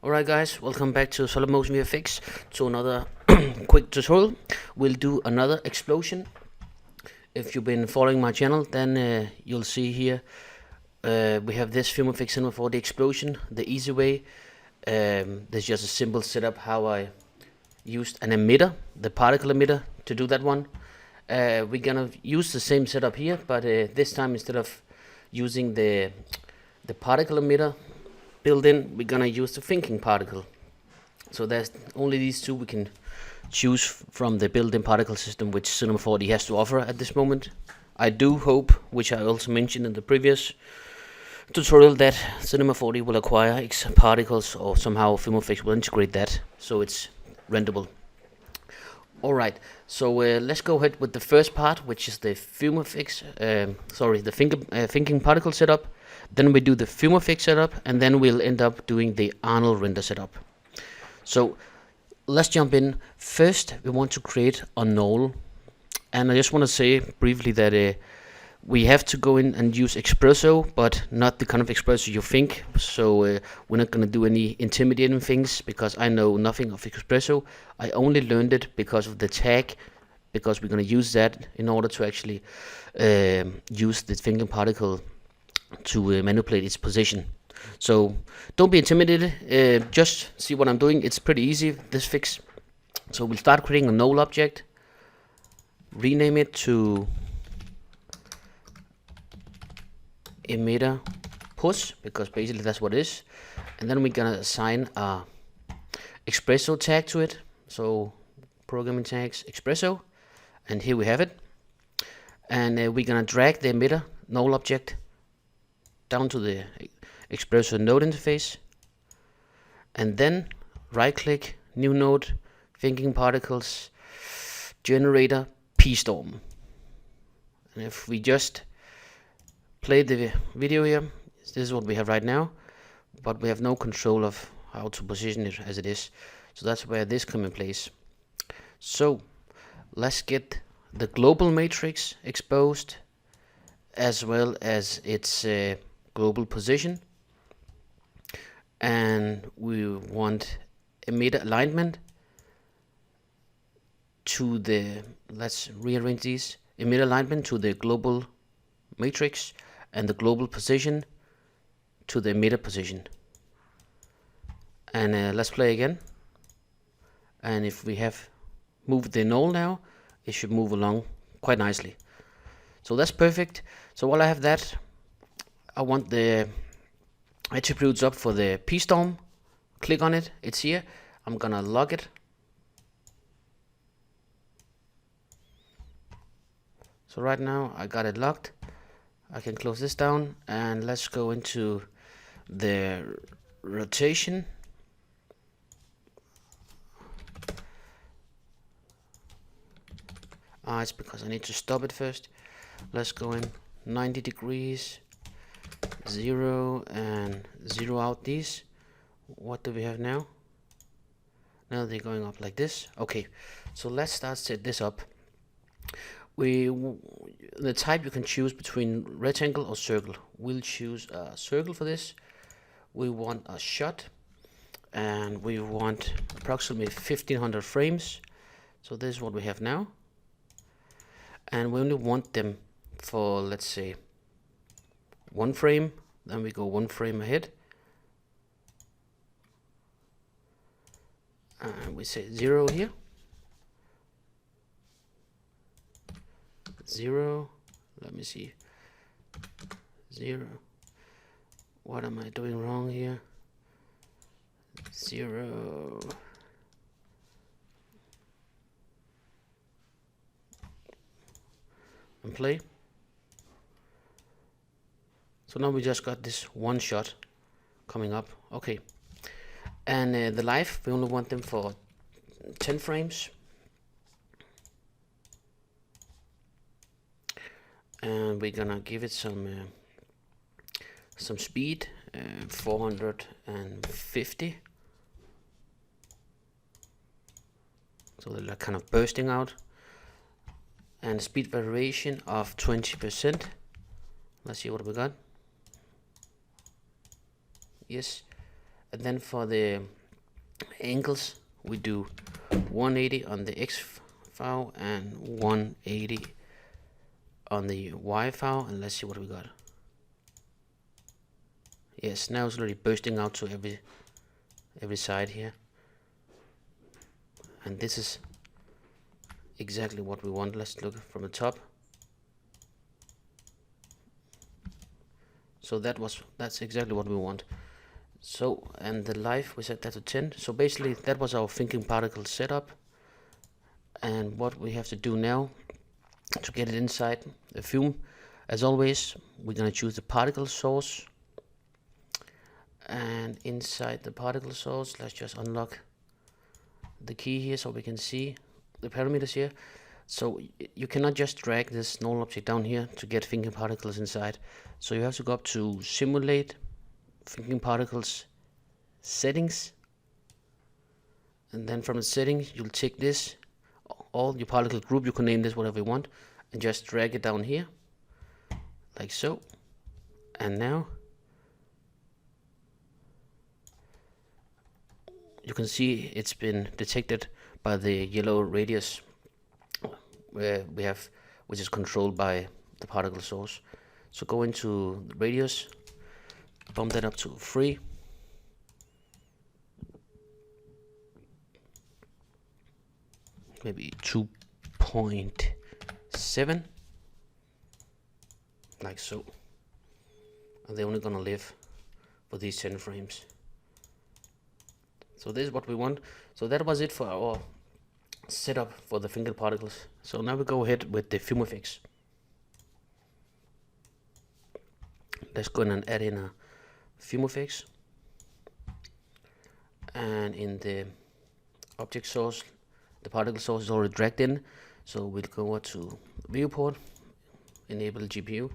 Alright guys, welcome back to Solid Motion FX to another quick tutorial. We'll do another explosion. If you've been following my channel, then you'll see here we have this FumeFX Cinema 4D explosion the easy way. There's just a simple setup how I used an emitter, the particle emitter, to do that one. We're gonna use the same setup here, but this time instead of using the particle emitter built in, we're gonna use the thinking particle. So there's only these two we can choose from the built-in particle system which Cinema 4D has to offer at this moment. I do hope, which I also mentioned in the previous tutorial, that Cinema 4D will acquire X particles, or somehow FumeFX will integrate that so it's renderable. Alright, so let's go ahead with the first part, which is the the thinking particle setup. Then we do the FumeFX setup, and then we'll end up doing the ARNOLD render setup. So let's jump in. First, we want to create a null, and I just want to say briefly that we have to go in and use Espresso, but not the kind of Espresso you think. So we're not going to do any intimidating things, because I know nothing of Espresso. I only learned it because of the tag, because we're going to use that in order to actually use the thinking particle to manipulate its position. So don't be intimidated, just see what I'm doing. It's pretty easy, this fix. So we'll start creating a null object, rename it to emitter push, because basically that's what it is. And then we're gonna assign a Espresso tag to it. So programming tags Espresso, and here we have it. And we're gonna drag the emitter null object down to the Espresso node interface, and then right click, new node, thinking particles, generator, p-storm. And if we just play the video here, this is what we have right now, but we have no control of how to position it as it is. So that's where this comes in place. So let's get the global matrix exposed, as well as its global position, and we want emitter alignment to the, let's rearrange these, emitter alignment to the global matrix, and the global position to the emitter position. And let's play again, and if we have moved the null now, it should move along quite nicely. So that's perfect. So while I have that, I want the attributes up for the p-storm. Click on it, it's here. I'm gonna log it. So right now I got it locked. I can close this down, and let's go into the rotation. It's because I need to stop it first. Let's go in 90 degrees, 0, and 0 out these. What do we have now? Now they're going up like this. Okay, so let's start set this up. The type you can choose between rectangle or circle. We'll choose a circle for this. We want a shot, and we want approximately 1500 frames. So this is what we have now, and we only want them for, let's say, 1 frame. Then we go 1 frame ahead, and we say 0 here, 0. Let me see, 0. What am I doing wrong here? 0. And play. So now we just got this one shot coming up. Okay, and the live, we only want them for 10 frames, and we're gonna give it some speed, 450. So they're like kind of bursting out, and speed variation of 20%. Let's see what we got. Yes, And then for the angles, we do 180 on the X file and 180 on the Y file, and let's see what we got. Yes, now it's already bursting out to every side here, and this is exactly what we want. Let's look from the top. So that's exactly what we want. So, and the life, we set that to 10. So basically that was our thinking particle setup, and what we have to do now to get it inside the Fume, as always, we're gonna choose the particle source, and inside the particle source, let's just unlock the key here so we can see the parameters here. So you cannot just drag this null object down here to get thinking particles inside. So you have to go up to simulate thinking particles settings, and then from the settings you'll take this, all your particle group, you can name this whatever you want, and just drag it down here like so. And now you can see it's been detected by the yellow radius where we have, which is controlled by the particle source. So go into the radius, bump that up to 3, maybe 2.7, like so. And they're only gonna live for these 10 frames. So this is what we want. So that was it for our setup for the thinking particles. So now we go ahead with the FumeFX. Let's go in and add in a FumeFX, and in the object source, the particle source is already dragged in, so we'll go over to viewport, enable GPU,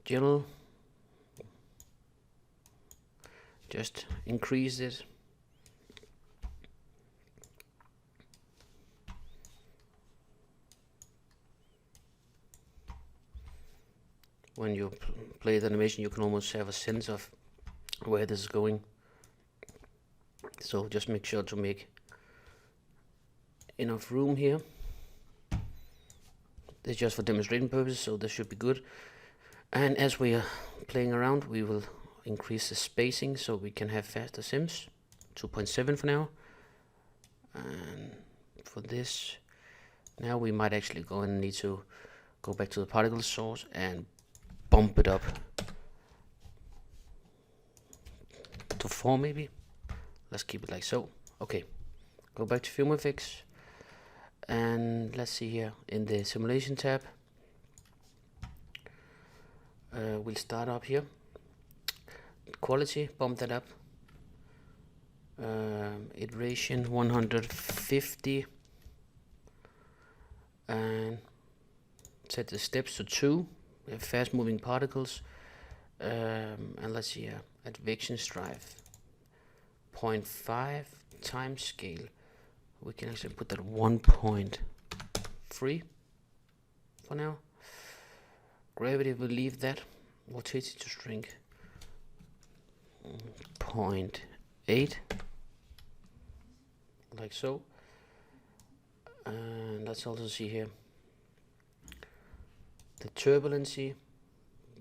general, just increase it, when you play the animation you can almost have a sense of where this is going. So just make sure to make enough room here. This is just for demonstrating purposes, so this should be good. And as we are playing around, we will increase the spacing so we can have faster sims. 2.7 for now. And for this, now we might actually go and need to go back to the particle source and bump it up to 4 maybe. Let's keep it like so. Okay, go back to FumeFX, and let's see here in the simulation tab. We'll start up here. Quality, bump that up. Iteration 150, and set the steps to 2. We have fast moving particles, and let's see here, advection strive 0.5 time scale. We can actually put that 1.3 for now. Gravity, we'll leave that. Rotate to shrink 0.8, like so. And let's also see here the turbulency.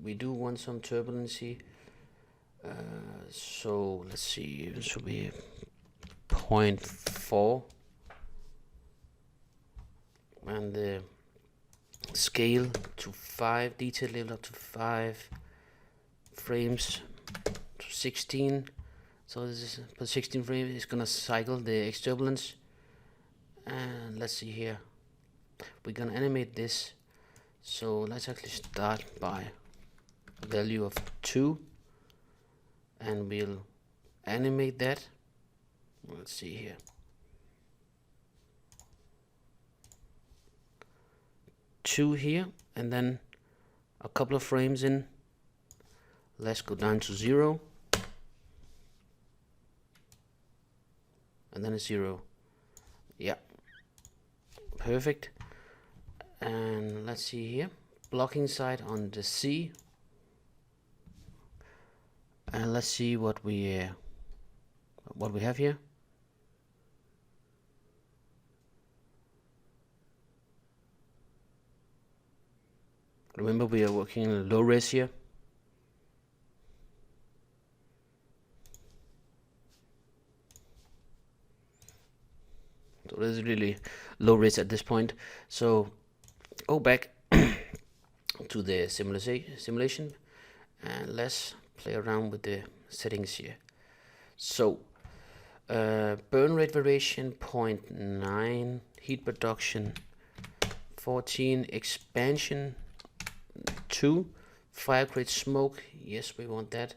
We do want some turbulency, so let's see, this should be 0.4, and the scale to 5, detail level up to 5 frames to 16. So this is for 16 frames, it's gonna cycle the X turbulence. And let's see here, we're gonna animate this. So let's actually start by a value of 2, and we'll animate that. Let's see here. Two here, and then a couple of frames in. Let's go down to 0, and then a 0. Yeah, perfect. And let's see here, blocking side on the C, and let's see what we what we have here. Remember, we are working in low res here. So this is really low res at this point. So go back to the simulation and let's play around with the settings here. So burn rate variation 0.9, heat production 14, expansion 2, fire create smoke, yes, we want that,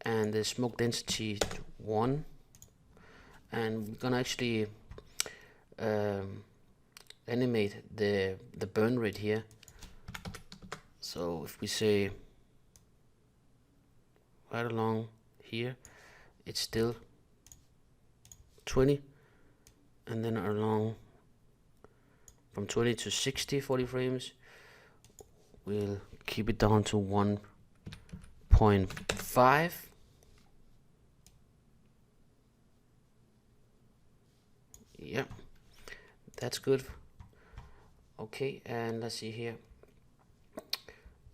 and the smoke density 1. And we're gonna actually animate the burn rate here. So if we say right along here, it's still 20, and then along from 20 to 60, 40 frames, we'll keep it down to 1.5. Yeah, that's good. Okay, and let's see here.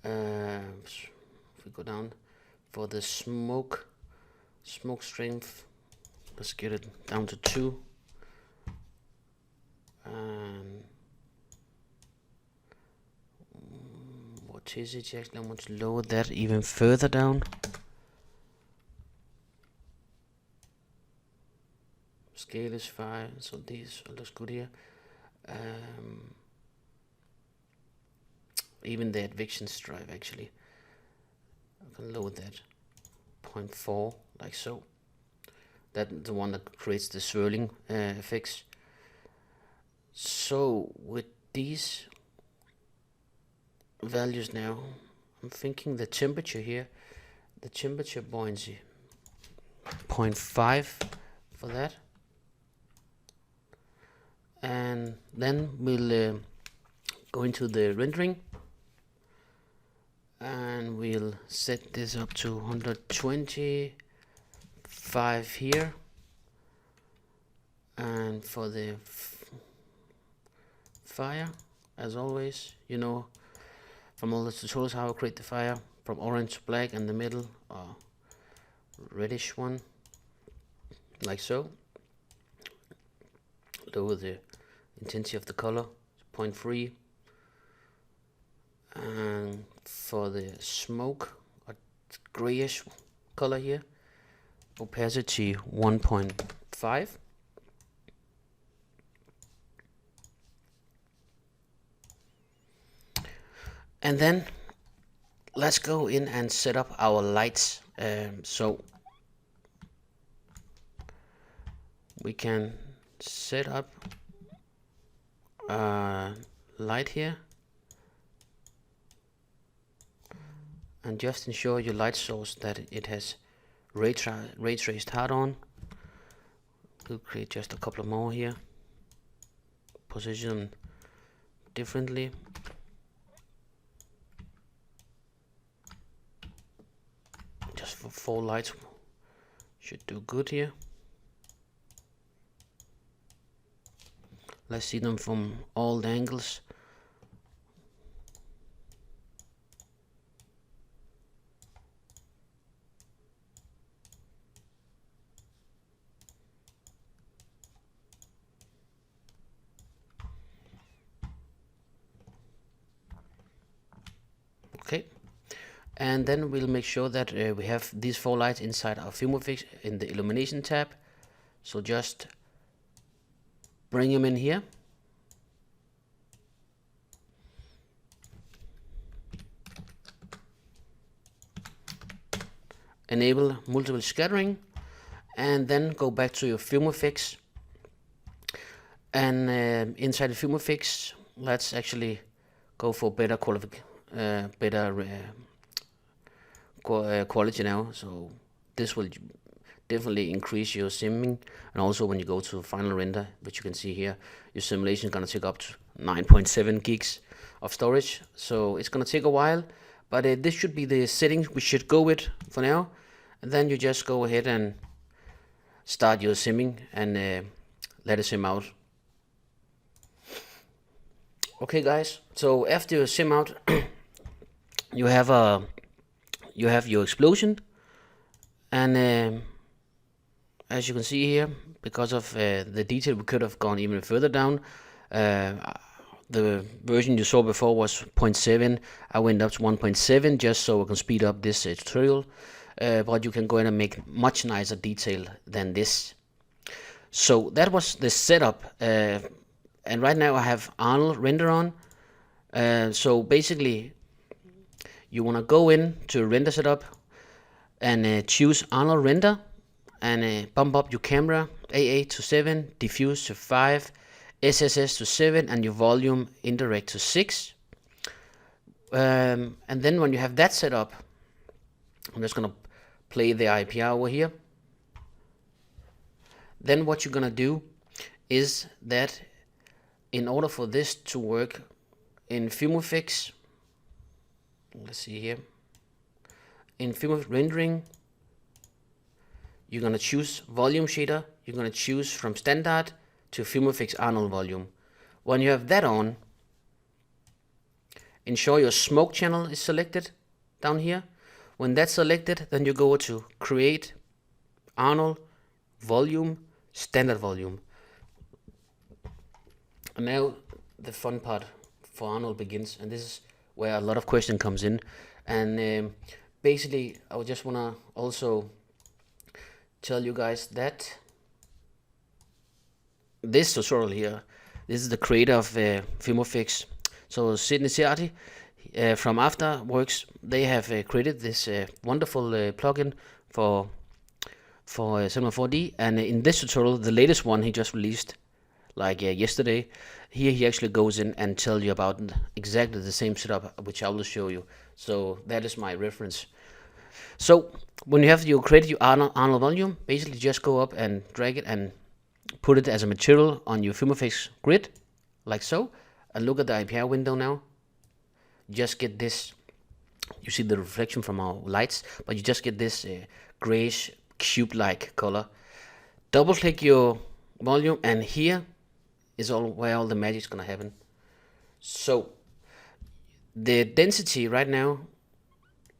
If we go down for the smoke strength, let's get it down to 2. And what is it actually? I want to lower that even further down. Scale is 5, so this looks good here. Even the advection strive, actually, I can lower that 0.4, like so. That's the one that creates the swirling effects. So with these values now, I'm thinking the temperature here, the temperature buoyancy 0.5 for that. And then we'll go into the rendering, and we'll set this up to 125 here. And for the fire, as always, you know from all the tutorials how to create the fire, from orange to black, and the middle reddish one, like so. Lower the intensity of the color, 0.3. And for the smoke, a grayish color here, opacity 1.5. And then let's go in and set up our lights. So we can set up a light here, and just ensure your light source that it has ray traced hard on. We'll create just a couple of more here, position differently. Just for 4 lights should do good here. Let's see them from all the angles. Okay, and then we'll make sure that we have these 4 lights inside our FumeFX in the illumination tab. So just bring them in here. Enable multiple scattering, and then go back to your FumeFX. And inside the FumeFX, let's actually go for better quality now. So this will definitely increase your simming, and also when you go to final render, which you can see here, your simulation is going to take up to 9.7 gigs of storage. So it's going to take a while, but this should be the settings we should go with for now. And then you just go ahead and start your simming and let it sim out. Okay guys, so after you sim out, you have your explosion, and as you can see here, because of the detail, we could have gone even further down. The version you saw before was 0.7. I went up to 1.7 just so I can speed up this tutorial. But you can go in and make much nicer detail than this. So that was the setup. And right now I have Arnold render on. So basically, you want to go in to render setup and choose Arnold render, and bump up your camera AA to 7, diffuse to 5, SSS to 7, and your volume indirect to 6. And then when you have that set up, I'm just gonna play the IPR over here. Then what you're gonna do is that in order for this to work in FumeFX, let's see here, in FumeFX rendering, you're gonna choose volume shader. You're gonna choose from standard to FumeFX Arnold volume. When you have that on, ensure your smoke channel is selected down here. When that's selected, then you go to create Arnold volume, standard volume. And now the fun part for Arnold begins, and this is where a lot of question comes in. And basically, I just wanna also tell you guys that this tutorial here, this is the creator of FumeFX. So Sidney Ciardi from Afterworks, they have created this wonderful plugin for Cinema 4D. And in this tutorial, the latest one he just released, like yesterday, here he actually goes in and tell you about exactly the same setup, which I will show you. So that is my reference. So when you have created your Arnold volume, basically just go up and drag it and put it as a material on your FumeFX grid, like so. And look at the IPR window now. Just get this, you see the reflection from our lights, but you just get this grayish cube-like color. Double click your volume, and here is where all the magic is gonna happen. So the density right now,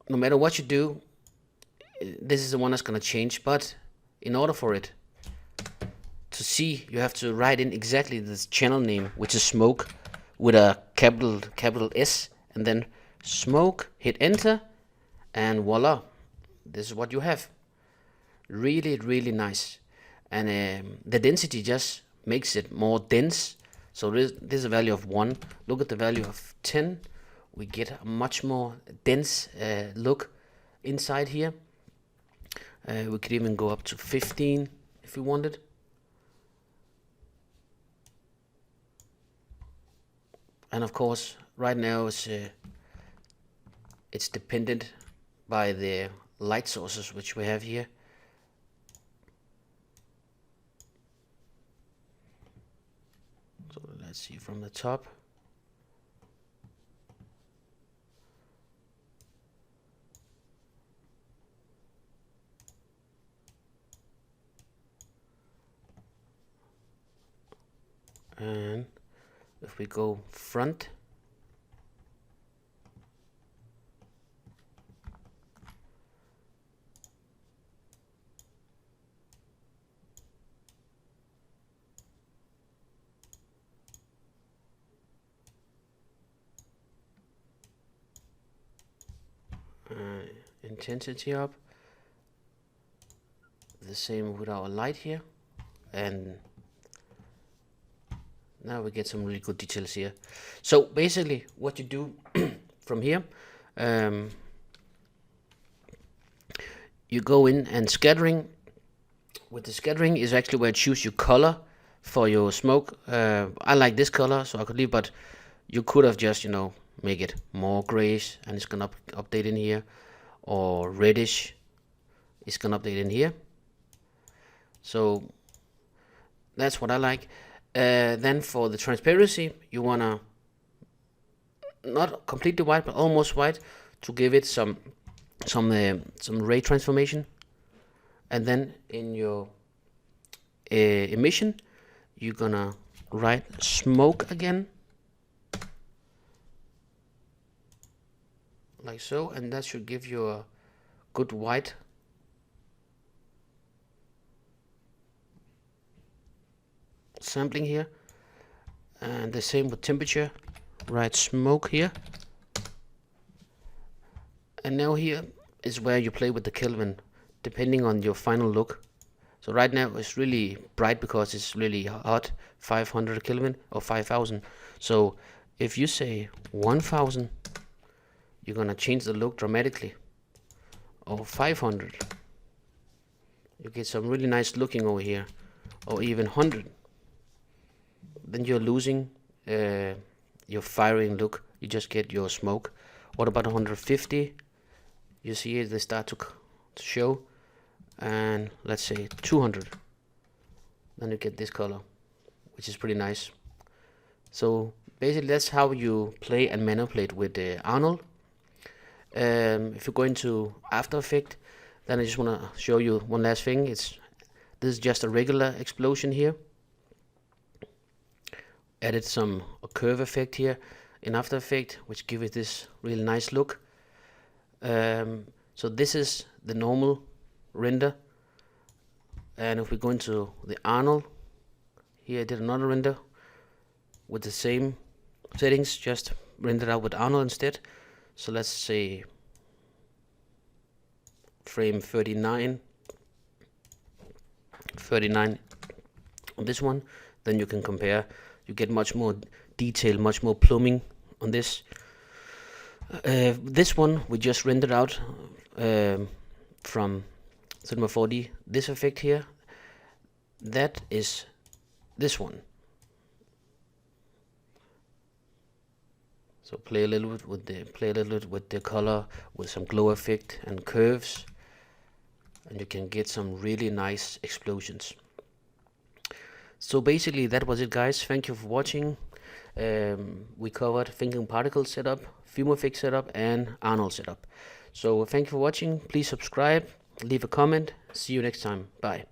no matter what you do, this is the one that's gonna change. But in order for it to see, you have to write in exactly this channel name, which is smoke, with a capital S, and then smoke, hit enter, and voila, this is what you have. Really nice. And the density just makes it more dense. So this is a value of 1. Look at the value of 10. We get a much more dense look inside here. We could even go up to 15 if we wanted. And of course, right now it's dependent by the light sources which we have here. So let's see from the top. And if we go front, intensity up, the same with our light here, and now we get some really good details here. So basically what you do from here, you go in and scattering. With the scattering is actually where you choose your color for your smoke. I like this color, so I could leave, but you could have just, make it more grayish, and it's gonna update in here, or reddish, it's gonna update in here. So that's what I like. Then for the transparency, you wanna not completely white, but almost white, to give it some ray transformation. And then in your emission, you're gonna write smoke again, like so, and that should give you a good white sampling here. And the same with temperature, write smoke here. And now here is where you play with the Kelvin, depending on your final look. So right now it's really bright because it's really hot, 500 Kelvin or 5000. So if you say 1000, you're gonna change the look dramatically. Or 500, you get some really nice looking over here. Or even 100, then you're losing your firing look. You just get your smoke. What about 150? You see they start to show. And let's say 200, then you get this color, which is pretty nice. So basically that's how you play and manipulate with Arnold. If you go into After Effects, then I just want to show you one last thing. This is just a regular explosion here. Added a curve effect here in After Effects, which gives it this really nice look. So this is the normal render, and if we go into the Arnold, here I did another render with the same settings, just rendered out with Arnold instead. So let's say frame 39 on this one, then you can compare. You get much more detail, much more plumbing on this. This one we just rendered out from Cinema 4D. This effect here, that is this one. So play a little bit with the color, with some glow effect and curves, and you can get some really nice explosions. So basically that was it, guys. Thank you for watching. We covered thinking particle setup, FumeFX setup, and Arnold setup. So thank you for watching. Please subscribe, leave a comment. See you next time. Bye.